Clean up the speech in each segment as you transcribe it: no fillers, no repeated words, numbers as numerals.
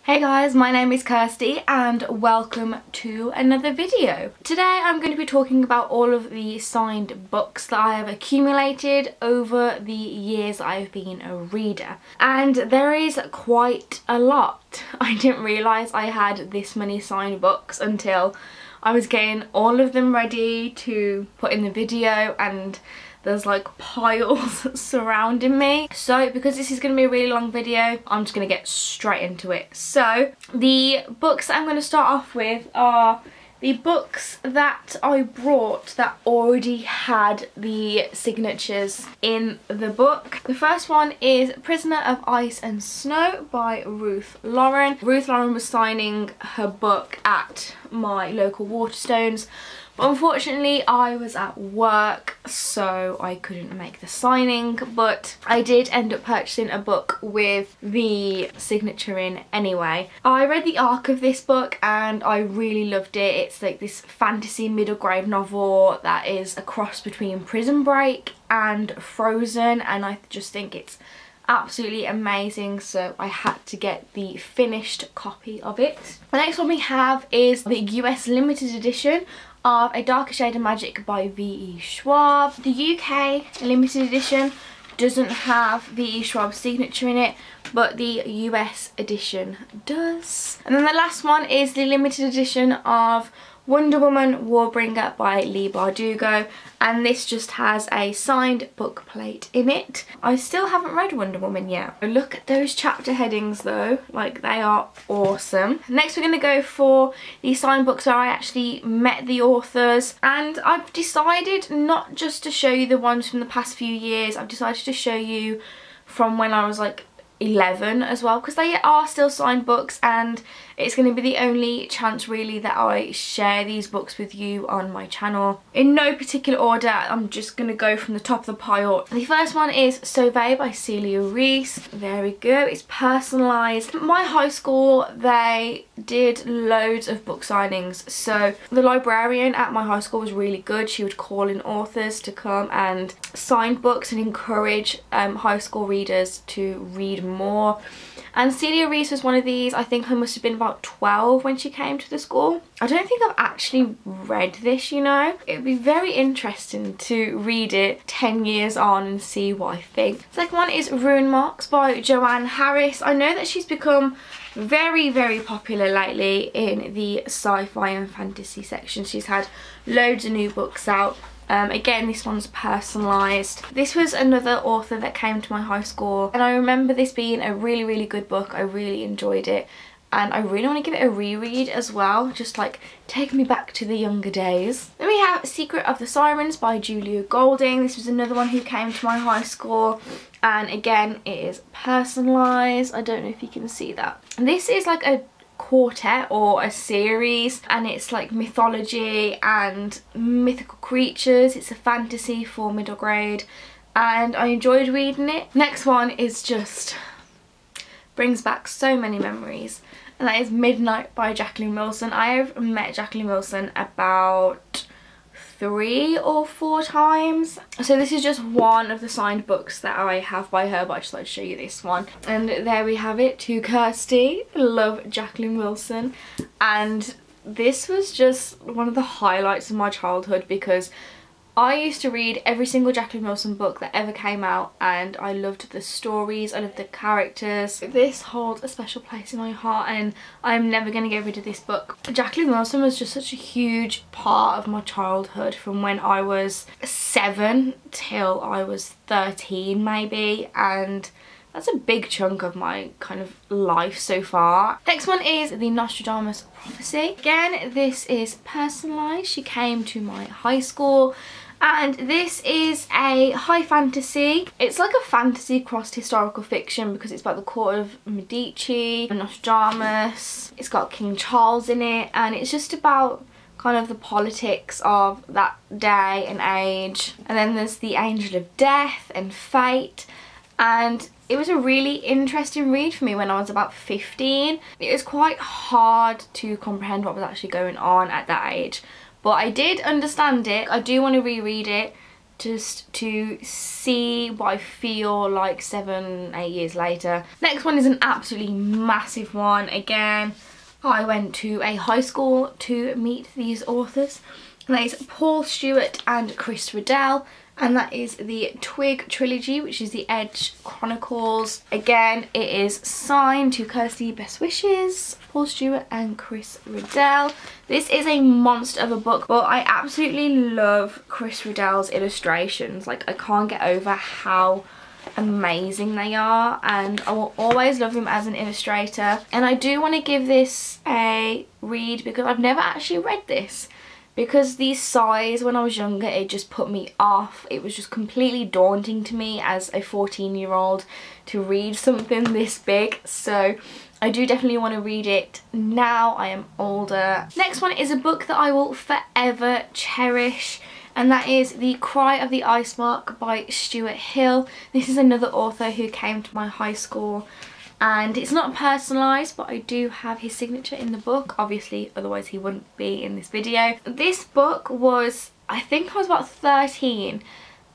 Hey guys, my name is Kirsty and welcome to another video. Today I'm going to be talking about all of the signed books that I have accumulated over the years I've been a reader. And there is quite a lot. I didn't realise I had this many signed books until I was getting all of them ready to put in the video, and there's like piles surrounding me. So because this is going to be a really long video, I'm just going to get straight into it. So the books that I'm going to start off with are the books that I brought that already had the signatures in the book. The first one is Prisoner of Ice and Snow by Ruth Lauren. Ruth Lauren was signing her book at my local Waterstones, but unfortunately I was at work so I couldn't make the signing, but I did end up purchasing a book with the signature in anyway. I read the arc of this book and I really loved it. It's like this fantasy middle grade novel that is a cross between Prison Break and Frozen, and I just think it's absolutely amazing, so I had to get the finished copy of it. The next one we have is the US limited edition of A Darker Shade of Magic by V.E. Schwab. The UK limited edition doesn't have V.E. Schwab's signature in it, but the US edition does. And then the last one is the limited edition of Wonder Woman Warbringer by Leigh Bardugo, and this just has a signed book plate in it. I still haven't read Wonder Woman yet. Look at those chapter headings though, like they are awesome. Next we're going to go for the signed books where I actually met the authors, and I've decided not just to show you the ones from the past few years, I've decided to show you from when I was like 11 as well, because they are still signed books and it's going to be the only chance really that I share these books with you on my channel. In no particular order, I'm just going to go from the top of the pile. The first one is Sauvé by Celia Reese. There we go, it's personalised. My high school, they did loads of book signings, so the librarian at my high school was really good. She would call in authors to come and sign books and encourage high school readers to read more. And Celia Reese was one of these. I think I must have been about 12 when she came to the school. I don't think I've actually read this, you know. It would be very interesting to read it 10 years on and see what I think. Second one is Rune Marks by Joanne Harris. I know that she's become very popular lately in the sci-fi and fantasy section. She's had loads of new books out. Again, this one's personalised. This was another author that came to my high school, and I remember this being a really good book. I really enjoyed it, and I really want to give it a reread as well, just like take me back to the younger days. Then we have Secret of the Sirens by Julia Golding. This was another one who came to my high school, and again it is personalised. I don't know if you can see that. This is like a quartet or a series, and it's like mythology and mythical creatures. It's a fantasy for middle grade and I enjoyed reading it. Next one is just brings back so many memories, and that is Midnight by Jacqueline Wilson. I have met Jacqueline Wilson about 3 or 4 times. So this is just one of the signed books that I have by her, but I just thought I'd show you this one. And there we have it, to Kirsty. Love Jacqueline Wilson. And this was just one of the highlights of my childhood, because I used to read every single Jacqueline Wilson book that ever came out, and I loved the stories, I loved the characters. This holds a special place in my heart and I'm never going to get rid of this book. Jacqueline Wilson was just such a huge part of my childhood, from when I was 7 till I was 13 maybe, and that's a big chunk of my kind of life so far. Next one is The Nostradamus Prophecy. Again, this is personalised. She came to my high school, and this is a high fantasy. It's like a fantasy crossed historical fiction, because it's about the court of Medici, Nostradamus. It's got King Charles in it, and it's just about kind of the politics of that day and age. And then there's the Angel of Death and Fate, and it was a really interesting read for me when I was about 15. It was quite hard to comprehend what was actually going on at that age, but I did understand it. I do want to reread it just to see what I feel like 7-8 years later. Next one is an absolutely massive one. Again, I went to a high school to meet these authors. And that is Paul Stewart and Chris Riddell. And that is the Twig trilogy, which is the Edge Chronicles. Again, it is signed to Kirsty, best wishes, Paul Stewart and Chris Riddell. This is a monster of a book, but I absolutely love Chris Riddell's illustrations. Like, I can't get over how amazing they are, and I will always love him as an illustrator. And I do want to give this a read because I've never actually read this. Because the size when I was younger, it just put me off. It was just completely daunting to me as a 14-year-old to read something this big. So I do definitely want to read it now I am older. Next one is a book that I will forever cherish. And that is The Cry of the Ice Mark by Stuart Hill. This is another author who came to my high school. And it's not personalised, but I do have his signature in the book. Obviously, otherwise he wouldn't be in this video. This book was, I think I was about 13.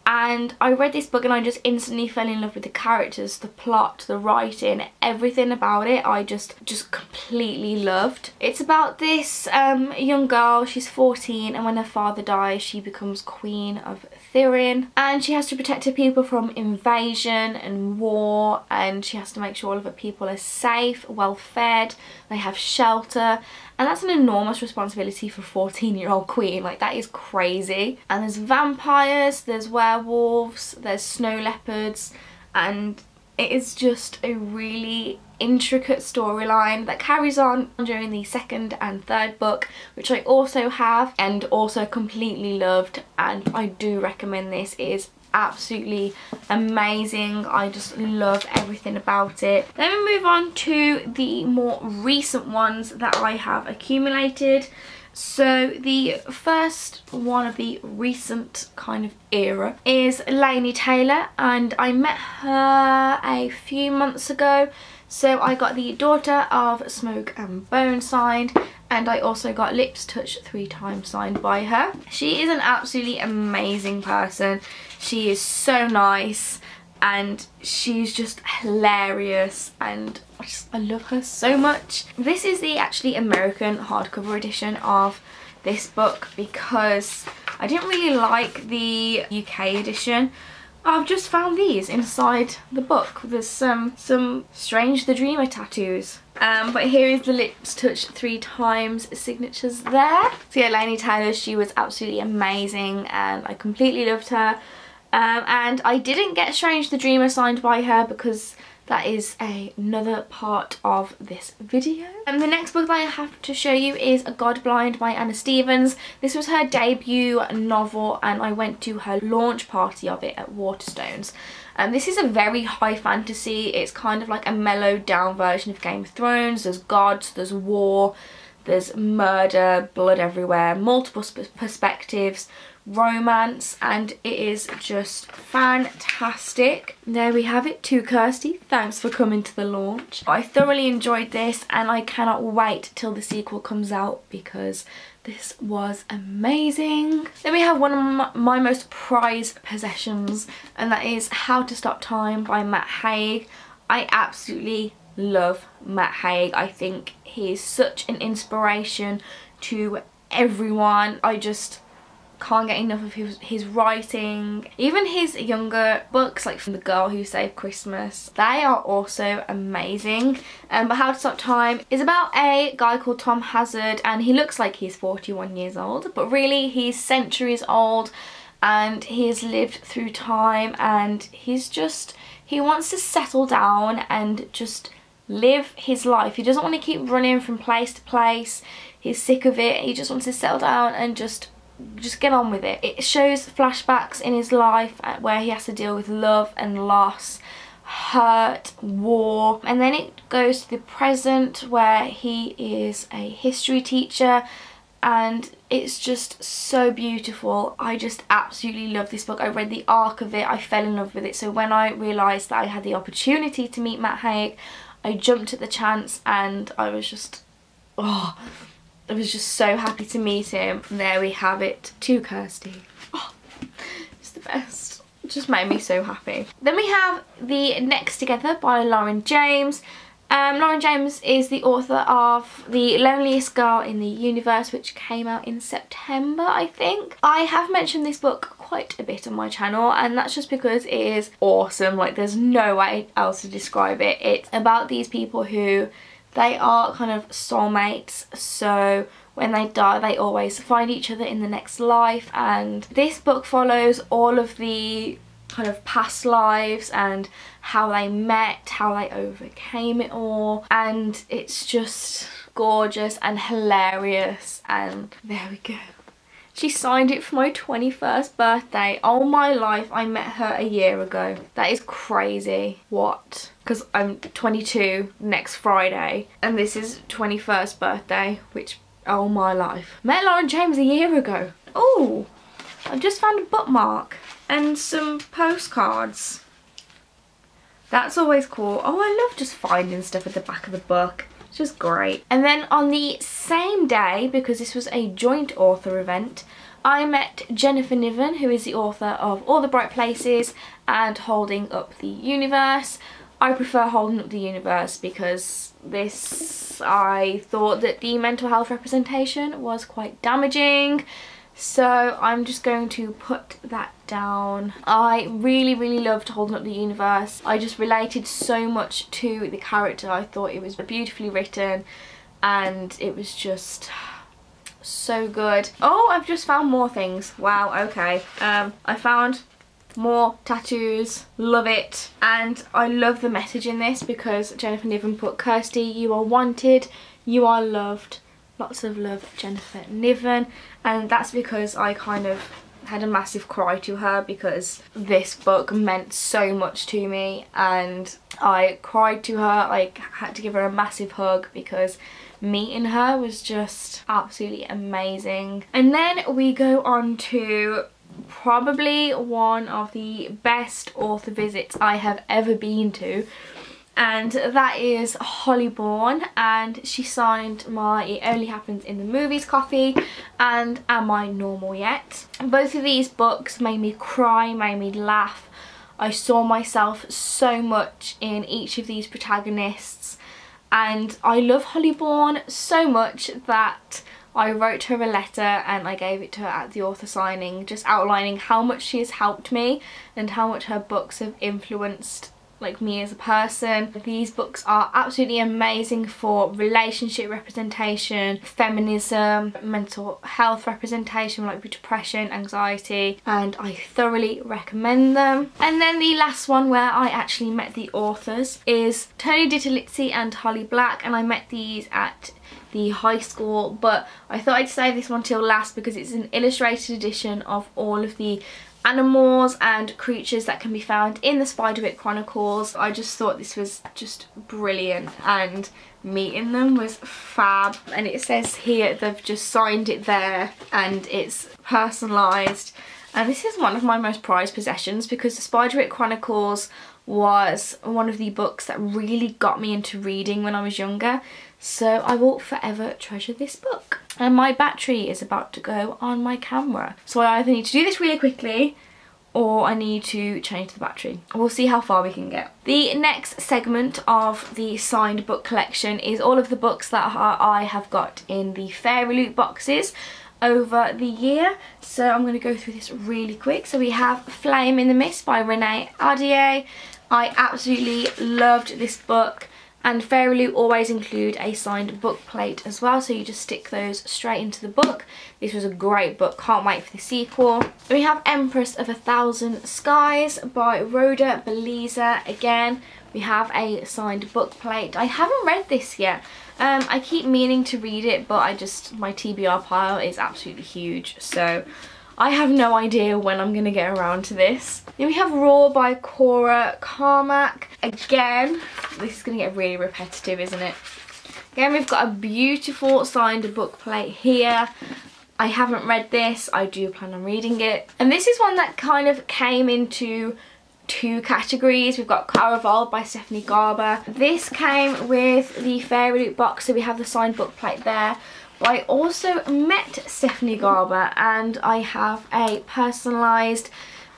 And I read this book and I just instantly fell in love with the characters, the plot, the writing, everything about it. I just completely loved. It's about this young girl, she's 14, and when her father dies, she becomes Queen of Thirin. And she has to protect her people from invasion and war, and she has to make sure all of her people are safe, well fed, they have shelter. And that's an enormous responsibility for a 14-year-old queen. Like, that is crazy. And there's vampires, there's werewolves, there's snow leopards, and it is just a really intricate storyline that carries on during the second and third book, which I also have and also completely loved, and I do recommend this. It is absolutely amazing. I just love everything about it. Then we move on to the more recent ones that I have accumulated. So the first one of the recent kind of era is Laini Taylor, and I met her a few months ago. So I got the Daughter of Smoke and Bone signed, and I also got Lips Touched 3 times signed by her. She is an absolutely amazing person. She is so nice and she's just hilarious, and I love her so much. This is the actually American hardcover edition of this book because I didn't really like the UK edition. I've just found these inside the book. There's some Strange the Dreamer tattoos. But here is the Lips Touched 3 times signatures there. So yeah, Laini Taylor, she was absolutely amazing and I completely loved her. And I didn't get Strange the Dreamer signed by her because that is another part of this video. And the next book that I have to show you is God Blind by Anna Stephens. This was her debut novel and I went to her launch party of it at Waterstones. This is a very high fantasy. It's kind of like a mellowed down version of Game of Thrones. There's gods, there's war, there's murder, blood everywhere, multiple perspectives, romance, and it is just fantastic. There we have it, to Kirsty. Thanks for coming to the launch. I thoroughly enjoyed this and I cannot wait till the sequel comes out because this was amazing. Then we have one of my most prized possessions, and that is How to Stop Time by Matt Haig. I absolutely love Matt Haig. I think he is such an inspiration to everyone. I just can't get enough of his writing. Even his younger books, like From the Girl Who Saved Christmas, they are also amazing. But How to Stop Time is about a guy called Tom Hazard, and he looks like he's 41 years old, but really he's centuries old, and he has lived through time, and he wants to settle down and just live his life. He doesn't want to keep running from place to place. He's sick of it. He just wants to settle down and just get on with it. It shows flashbacks in his life where he has to deal with love and loss, hurt, war, and then it goes to the present where he is a history teacher, and it's just so beautiful. I just absolutely love this book. I read the arc of it, I fell in love with it. So when I realised that I had the opportunity to meet Matt Haig, I jumped at the chance and I was just, oh, I was just so happy to meet him. And there we have it, to Kirsty. Oh, just the the best. It just made me so happy. Then we have The Next Together by Lauren James. Lauren James is the author of The Loneliest Girl in the Universe, which came out in September, I think. I have mentioned this book quite a bit on my channel, and that's just because it is awesome. Like, there's no way else to describe it. It's about these people who, they are kind of soulmates, so when they die they always find each other in the next life, and this book follows all of the kind of past lives and how they met, how they overcame it all, and it's just gorgeous and hilarious. And there we go. She signed it for my 21st birthday. All my life I met her a year ago. That is crazy. What? Because I'm 22 next Friday and this is 21st birthday, which all my life. Met Lauren James a year ago. Oh, I've just found a bookmark and some postcards. That's always cool. Oh, I love just finding stuff at the back of the book. It's just great. And then on the same day, because this was a joint author event, I met Jennifer Niven, who is the author of All the Bright Places and Holding Up the Universe. I prefer Holding Up the Universe because this, I thought that the mental health representation was quite damaging. So I'm just going to put that down. I really loved Holding Up the Universe. I just related so much to the character. I thought it was beautifully written and it was just so good. Oh, I've just found more things. Wow, okay. I found more tattoos. Love it. And I love the message in this because Jennifer Niven put, "Kirsty, you are wanted, you are loved. Lots of love, Jennifer Niven." And that's because I kind of had a massive cry to her because this book meant so much to me, and I cried to her. I had to give her a massive hug because meeting her was just absolutely amazing. And then we go on to probably one of the best author visits I have ever been to, and that is Holly Bourne, and she signed my It Only Happens in the Movies copy and Am I Normal Yet? Both of these books made me cry, made me laugh. I saw myself so much in each of these protagonists, and I love Holly Bourne so much that I wrote her a letter and I gave it to her at the author signing, just outlining how much she has helped me and how much her books have influenced like me as a person. These books are absolutely amazing for relationship representation, feminism, mental health representation like depression, anxiety, and I thoroughly recommend them. And then the last one where I actually met the authors is Tony Ditalizzi and Holly Black, and I met these at the high school, but I thought I'd save this one till last because it's an illustrated edition of all of the animals and creatures that can be found in the Spiderwick Chronicles. I just thought this was just brilliant and meeting them was fab. And it says here they've just signed it there and it's personalised, and this is one of my most prized possessions because the Spiderwick Chronicles was one of the books that really got me into reading when I was younger, so I will forever treasure this book. And my battery is about to go on my camera, so I either need to do this really quickly or I need to change the battery. We'll see how far we can get. The next segment of the signed book collection is all of the books that I have got in the Fairyloot boxes over the year, so I'm going to go through this really quick. So we have Flame in the Mist by Renee Ahdieh. I absolutely loved this book, and Fairyloot always include a signed book plate as well, so you just stick those straight into the book. This was a great book, can't wait for the sequel. Then we have Empress of a Thousand Skies by Rhoda Belleza. Again, we have a signed book plate. I haven't read this yet. I keep meaning to read it, but my TBR pile is absolutely huge, so I have no idea when I'm going to get around to this. Then we have Raw by Cora Carmack. Again, this is going to get really repetitive, isn't it? Again, we've got a beautiful signed book plate here. I haven't read this. I do plan on reading it. And this is one that kind of came into two categories. We've got Caraval by Stephanie Garber. This came with the Fairyloot box, so we have the signed book plate there. But I also met Stephanie Garber and I have a personalised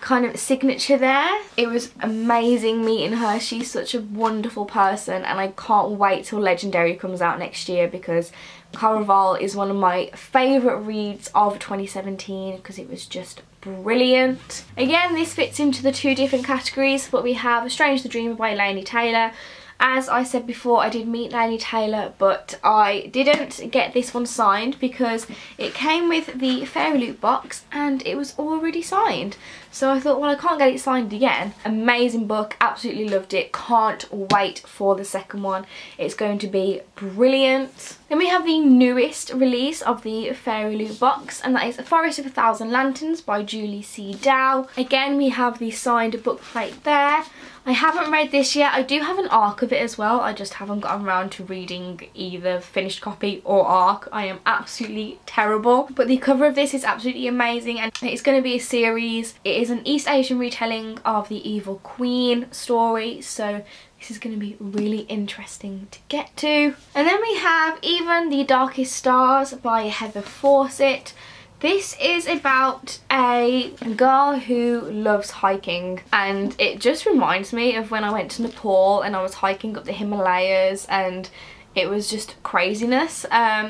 kind of signature there. It was amazing meeting her. She's such a wonderful person, and I can't wait till Legendary comes out next year, because Caraval is one of my favourite reads of 2017 because it was just brilliant. Again, this fits into the two different categories, but we have Strange the Dreamer by Laini Taylor. As I said before, I did meet Laini Taylor, but I didn't get this one signed because it came with the Fairyloot box and it was already signed. So I thought, well, I can't get it signed again. Amazing book, absolutely loved it. Can't wait for the second one. It's going to be brilliant. Then we have the newest release of the Fairyloot box, and that is Forest of a Thousand Lanterns by Julie C. Dow. Again, we have the signed book plate there. I haven't read this yet. I do have an ARC of it as well. I just haven't gotten around to reading either finished copy or ARC. I am absolutely terrible. But the cover of this is absolutely amazing, and it's going to be a series. It is an East Asian retelling of the Evil Queen story, so this is going to be really interesting to get to. And then we have Even the Darkest Stars by Heather Fawcett. This is about a girl who loves hiking, and it just reminds me of when I went to Nepal and I was hiking up the Himalayas, and it was just craziness.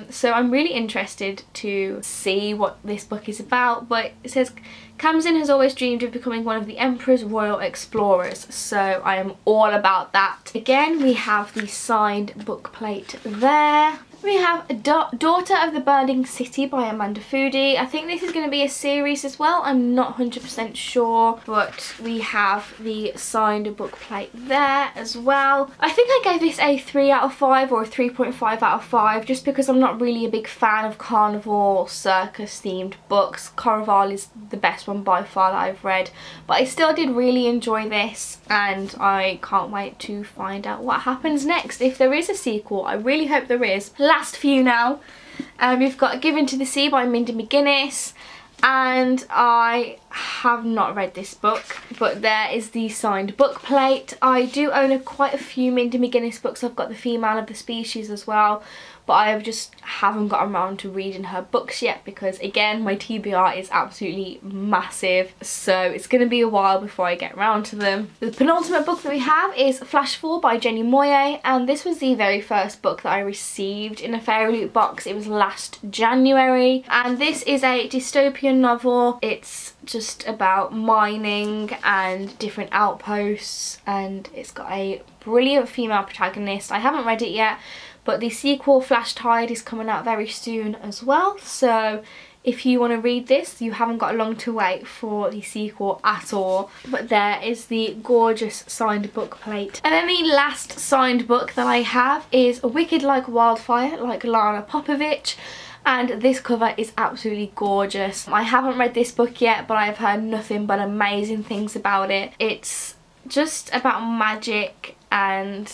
So I'm really interested to see what this book is about, but it says Kamsin has always dreamed of becoming one of the Emperor's royal explorers, so I am all about that. Again, we have the signed book plate there. We have Daughter of the Burning City by Amanda Foody. I think this is going to be a series as well. I'm not 100% sure, but we have the signed book plate there as well. I think I gave this a 3 out of 5 or a 3.5 out of 5, just because I'm not really a big fan of carnival circus themed books. Caraval is the best one by far that I've read, but I still did really enjoy this, and I can't wait to find out what happens next. If there is a sequel, I really hope there is. Last few now. We've got Given to the Sea by Mindy McGuinness, and I have not read this book, but there is the signed book plate. I do own quite a few Mindy McGuinness books. I've got The Female of the Species as well, but I just haven't gotten around to reading her books yet because, again, my TBR is absolutely massive, so it's going to be a while before I get around to them. The penultimate book that we have is Flashfall by Jenny Moyer, and this was the very first book that I received in a Fairyloot box. It was last January, and this is a dystopian novel. It's just about mining and different outposts, and it's got a brilliant female protagonist. I haven't read it yet, but the sequel Flash Tide is coming out very soon as well, so if you want to read this, you haven't got long to wait for the sequel at all. But there is the gorgeous signed book plate. And then the last signed book that I have is Wicked Like Wildfire, like Lana Popovich. And this cover is absolutely gorgeous. I haven't read this book yet, but I've heard nothing but amazing things about it. It's just about magic and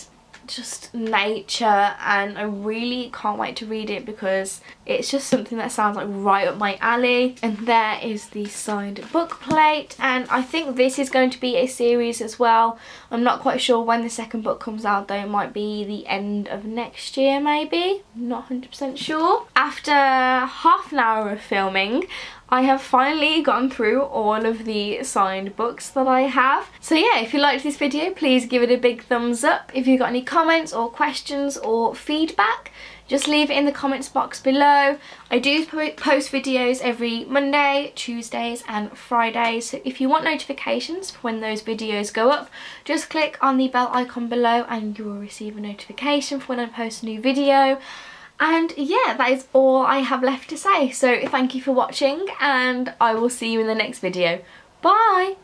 just nature, and I really can't wait to read it because it's just something that sounds like right up my alley. And there is the signed book plate, and I think this is going to be a series as well. I'm not quite sure when the second book comes out though. It might be the end of next year maybe, not 100% sure. After half an hour of filming, I have finally gone through all of the signed books that I have. So yeah, if you liked this video, please give it a big thumbs up. If you've got any comments or questions or feedback, just leave it in the comments box below. I do post videos every Monday, Tuesdays and Fridays, so if you want notifications for when those videos go up, just click on the bell icon below and you will receive a notification for when I post a new video. And yeah, that is all I have left to say. So thank you for watching, and I will see you in the next video. Bye!